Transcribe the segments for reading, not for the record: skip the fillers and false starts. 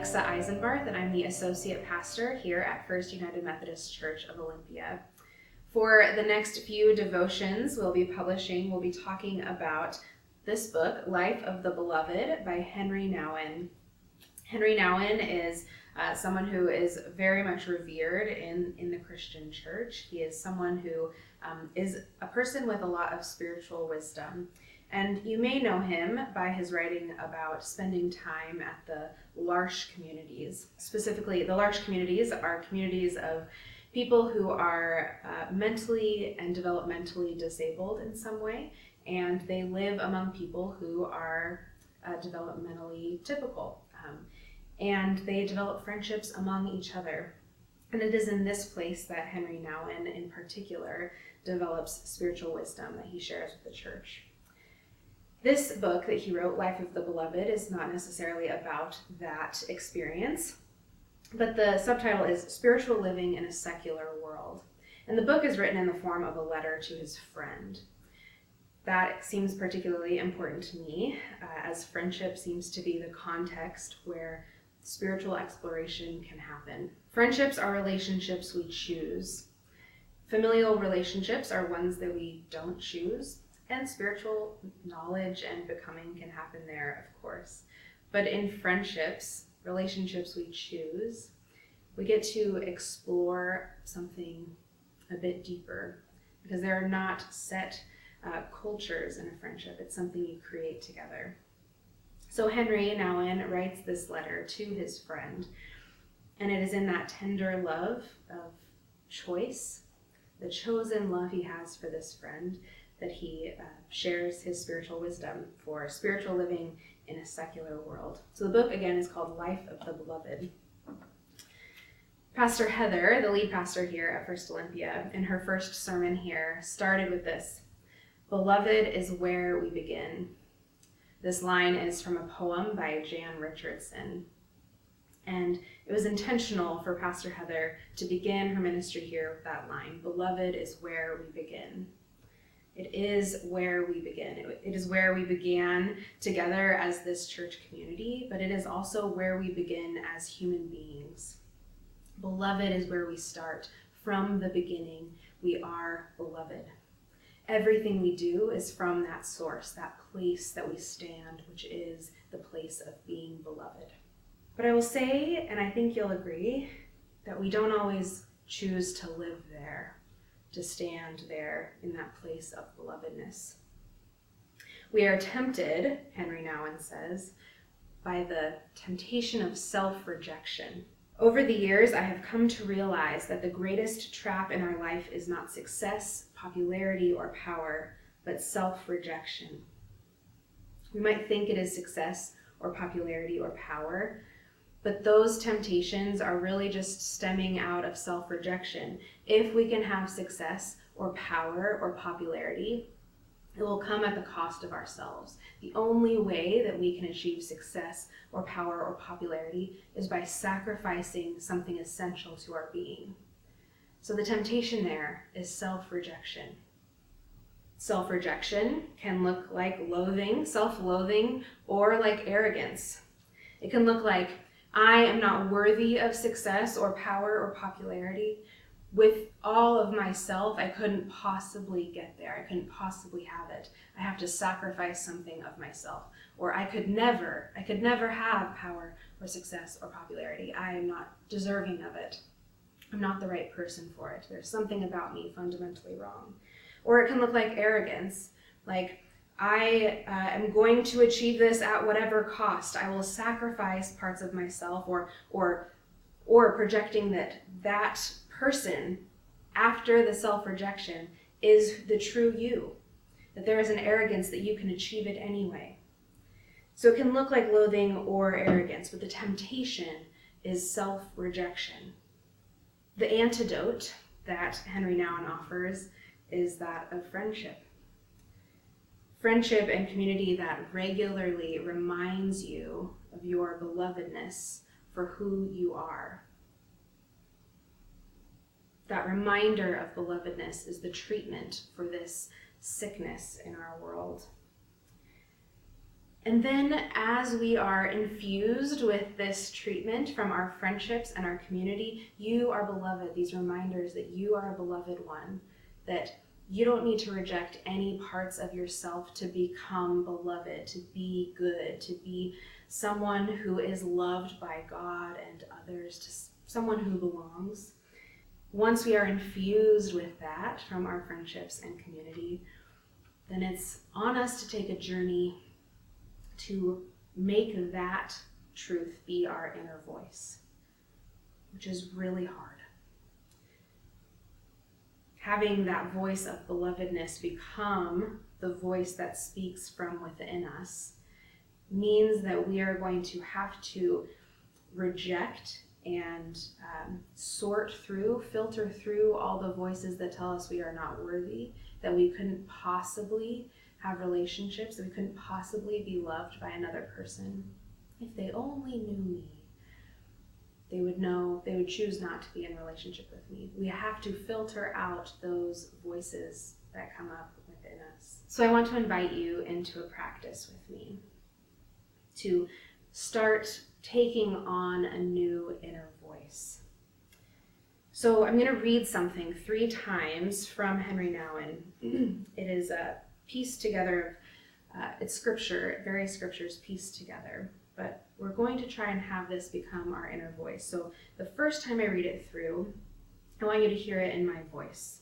Alexa Eisenbarth, and I'm the associate pastor here at First United Methodist Church of Olympia. For the next few devotions we'll be talking about this book, Life of the Beloved by Henri Nouwen. Henri Nouwen is someone who is very much revered in the Christian church. He is someone who is a person with a lot of spiritual wisdom. And you may know him by his writing about spending time at the L'Arche communities. Specifically, the L'Arche communities are communities of people who are mentally and developmentally disabled in some way, and they live among people who are developmentally typical. And they develop friendships among each other. And it is in this place that Henri Nouwen in particular develops spiritual wisdom that he shares with the church. This book that he wrote, Life of the Beloved, is not necessarily about that experience, but the subtitle is Spiritual Living in a Secular World. And the book is written in the form of a letter to his friend. That seems particularly important to me, as friendship seems to be the context where spiritual exploration can happen. Friendships are relationships we choose. Familial relationships are ones that we don't choose, and spiritual knowledge and becoming can happen there, of course. But in friendships, relationships we choose, we get to explore something a bit deeper, because there are not set cultures in a friendship. It's something you create together. So Henri Nouwen writes this letter to his friend, and it is in that tender love of choice, the chosen love he has for this friend, that he shares his spiritual wisdom for spiritual living in a secular world. So the book, again, is called Life of the Beloved. Pastor Heather, the lead pastor here at First Olympia, in her first sermon here, started with this: "Beloved is where we begin." This line is from a poem by Jan Richardson. And it was intentional for Pastor Heather to begin her ministry here with that line: "Beloved is where we begin." It is where we begin. It is where we began together as this church community, but it is also where we begin as human beings. Beloved is where we start. From the beginning, we are beloved. Everything we do is from that source, that place that we stand, which is the place of being beloved. But I will say, and I think you'll agree, that we don't always choose to live there, to stand there in that place of belovedness. We are tempted, Henri Nouwen says, by the temptation of self-rejection. Over the years, I have come to realize that the greatest trap in our life is not success, popularity, or power, but self-rejection. We might think it is success or popularity or power, but those temptations are really just stemming out of self-rejection. If we can have success or power or popularity, it will come at the cost of ourselves. The only way that we can achieve success or power or popularity is by sacrificing something essential to our being. So the temptation there is self-rejection. Self-rejection can look like loathing, self-loathing, or like arrogance. It can look like, I am not worthy of success or power or popularity. With all of myself, I couldn't possibly get there. I couldn't possibly have it. I have to sacrifice something of myself. Or I could never have power or success or popularity. I am not deserving of it. I'm not the right person for it. There's something about me fundamentally wrong. Or it can look like arrogance, like I am going to achieve this at whatever cost. I will sacrifice parts of myself, or projecting that person after the self-rejection is the true you, that there is an arrogance that you can achieve it anyway. So it can look like loathing or arrogance, but the temptation is self-rejection. The antidote that Henri Nouwen offers is that of friendship. Friendship and community that regularly reminds you of your belovedness for who you are. That reminder of belovedness is the treatment for this sickness in our world. And then as we are infused with this treatment from our friendships and our community, you are beloved, these reminders that you are a beloved one, that you don't need to reject any parts of yourself to become beloved, to be good, to be someone who is loved by God and others, to someone who belongs. Once we are infused with that from our friendships and community, then it's on us to take a journey to make that truth be our inner voice, which is really hard. Having that voice of belovedness become the voice that speaks from within us means that we are going to have to reject and sort through, filter through all the voices that tell us we are not worthy, that we couldn't possibly have relationships, that we couldn't possibly be loved by another person. If they only knew me, they would choose not to be in a relationship with me. We have to filter out those voices that come up within us. So I want to invite you into a practice with me to start taking on a new inner voice. So I'm going to read something 3 times from Henri Nouwen. It is a pieced together, it's scripture, various scriptures pieced together, but we're going to try and have this become our inner voice. So the first time I read it through, I want you to hear it in my voice.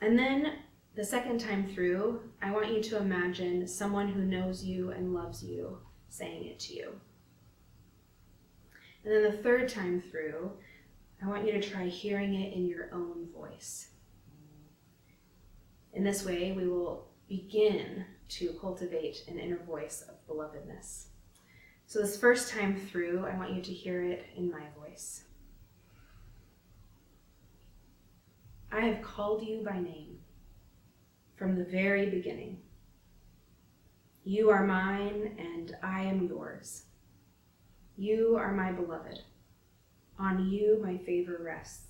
And then the second time through, I want you to imagine someone who knows you and loves you saying it to you. And then the third time through, I want you to try hearing it in your own voice. In this way, we will begin to cultivate an inner voice of belovedness. So this first time through, I want you to hear it in my voice. I have called you by name from the very beginning. You are mine and I am yours. You are my beloved. On you my favor rests.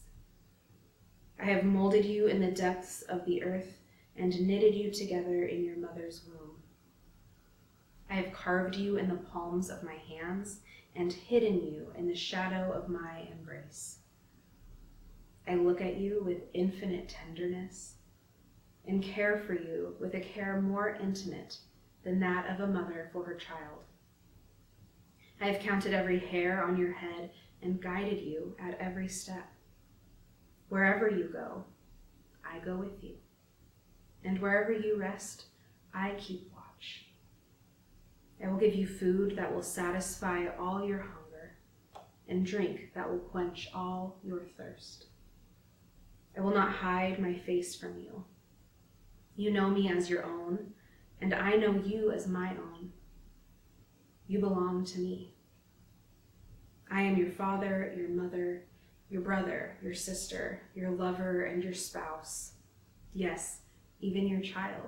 I have molded you in the depths of the earth and knitted you together in your mother's womb. I have carved you in the palms of my hands and hidden you in the shadow of my embrace. I look at you with infinite tenderness and care for you with a care more intimate than that of a mother for her child. I have counted every hair on your head and guided you at every step. Wherever you go, I go with you. And wherever you rest, I keep watch. I will give you food that will satisfy all your hunger, and drink that will quench all your thirst. I will not hide my face from you. You know me as your own, and I know you as my own. You belong to me. I am your father, your mother, your brother, your sister, your lover, and your spouse. Yes, even your child.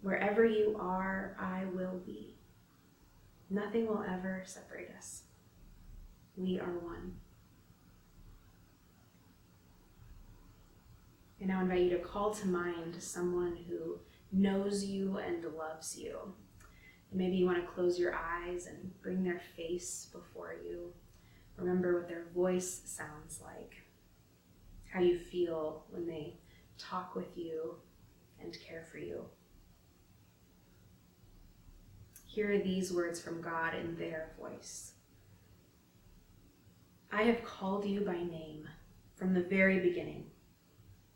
Wherever you are, I will be. Nothing will ever separate us. We are one. And now I invite you to call to mind someone who knows you and loves you. And maybe you want to close your eyes and bring their face before you. Remember what their voice sounds like, how you feel when they talk with you and care for you. Hear these words from God in their voice. I have called you by name from the very beginning.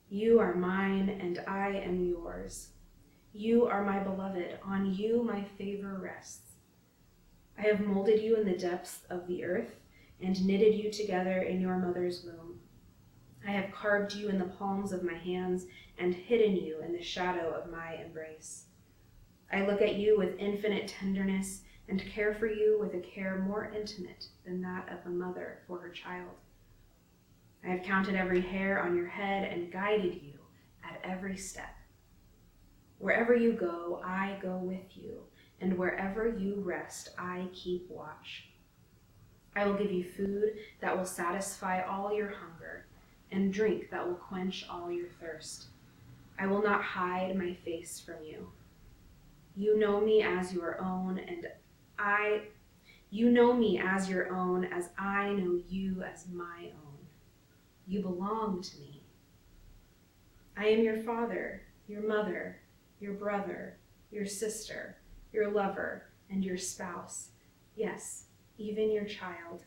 You are mine and I am yours. You are my beloved. On you my favor rests. I have molded you in the depths of the earth and knitted you together in your mother's womb. I have carved you in the palms of my hands and hidden you in the shadow of my embrace. I look at you with infinite tenderness and care for you with a care more intimate than that of a mother for her child. I have counted every hair on your head and guided you at every step. Wherever you go, I go with you, and wherever you rest, I keep watch. I will give you food that will satisfy all your hunger, and drink that will quench all your thirst. I will not hide my face from you. You know me as your own, you know me as your own, as I know you as my own. You belong to me. I am your father, your mother, your brother, your sister, your lover, and your spouse. Yes, even your child.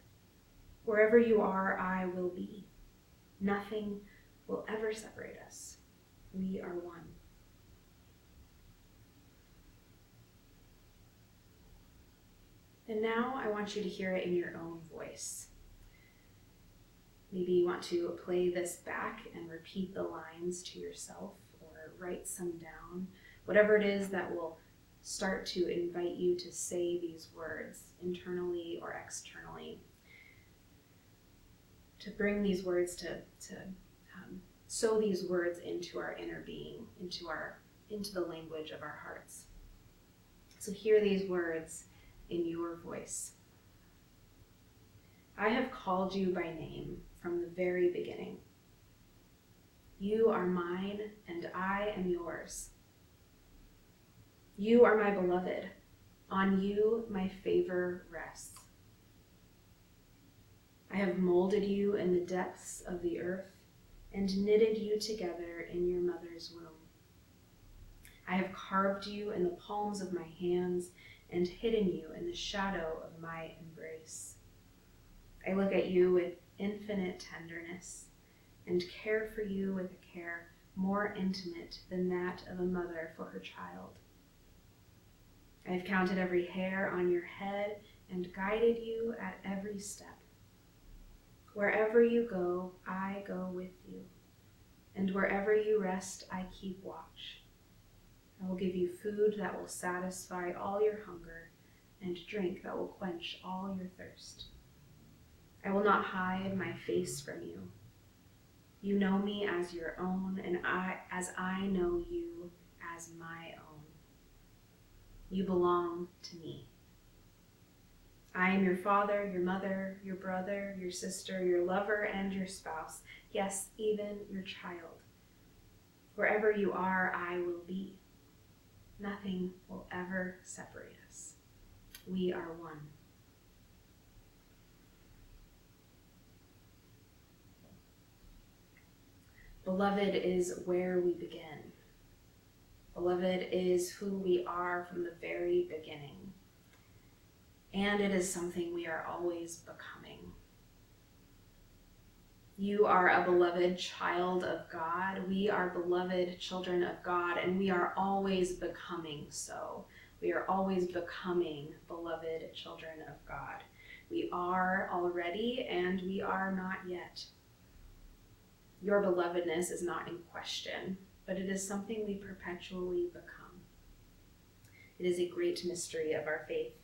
Wherever you are, I will be. Nothing will ever separate us. We are one. And now I want you to hear it in your own voice. Maybe you want to play this back and repeat the lines to yourself, or write some down. Whatever it is that will start to invite you to say these words internally or externally. To bring these words to sow these words into our inner being, into the language of our hearts. So hear these words in your voice. I have called you by name from the very beginning. You are mine and I am yours. You are my beloved. On you my favor rests. I have molded you in the depths of the earth and knitted you together in your mother's womb. I have carved you in the palms of my hands and hidden you in the shadow of my embrace. I look at you with infinite tenderness and care for you with a care more intimate than that of a mother for her child. I have counted every hair on your head and guided you at every step. Wherever you go, I go with you, and wherever you rest, I keep watch. I will give you food that will satisfy all your hunger, and drink that will quench all your thirst. I will not hide my face from you. You know me as your own, and as I know you as my own. You belong to me. I am your father, your mother, your brother, your sister, your lover, and your spouse. Yes, even your child. Wherever you are, I will be. Nothing will ever separate us. We are one. Beloved is where we begin. Beloved is who we are from the very beginning. And it is something we are always becoming. You are a beloved child of God. We are beloved children of God, and we are always becoming so. We are always becoming beloved children of God. We are already, and we are not yet. Your belovedness is not in question, but it is something we perpetually become. It is a great mystery of our faith.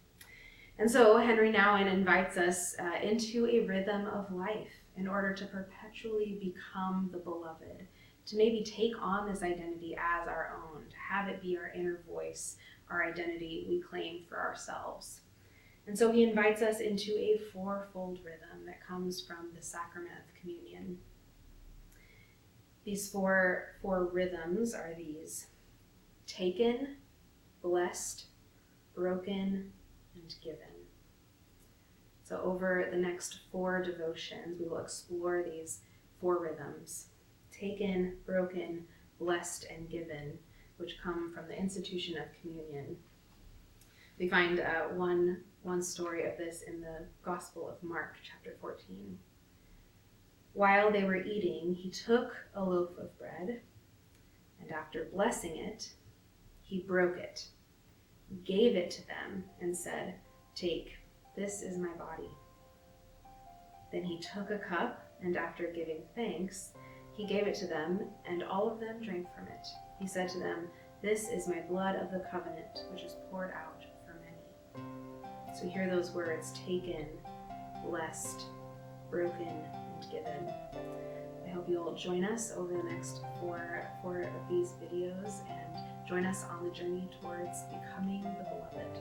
And so Henri Nouwen invites us into a rhythm of life in order to perpetually become the beloved, to maybe take on this identity as our own, to have it be our inner voice, our identity we claim for ourselves. And so he invites us into a fourfold rhythm that comes from the sacrament of communion. These four rhythms are these: taken, blessed, broken, and given. So over the next 4 devotions, we will explore these 4 rhythms: taken, broken, blessed, and given, which come from the institution of communion. We find one story of this in the Gospel of Mark, chapter 14. While they were eating, he took a loaf of bread, and after blessing it, he broke it, gave it to them, and said, "Take, this is my body." Then he took a cup, and after giving thanks, he gave it to them, and all of them drank from it. He said to them, "This is my blood of the covenant, which is poured out for many." So we hear those words: taken, blessed, broken, and given. I hope you'll join us over the next 4 of these videos and join us on the journey towards becoming the beloved.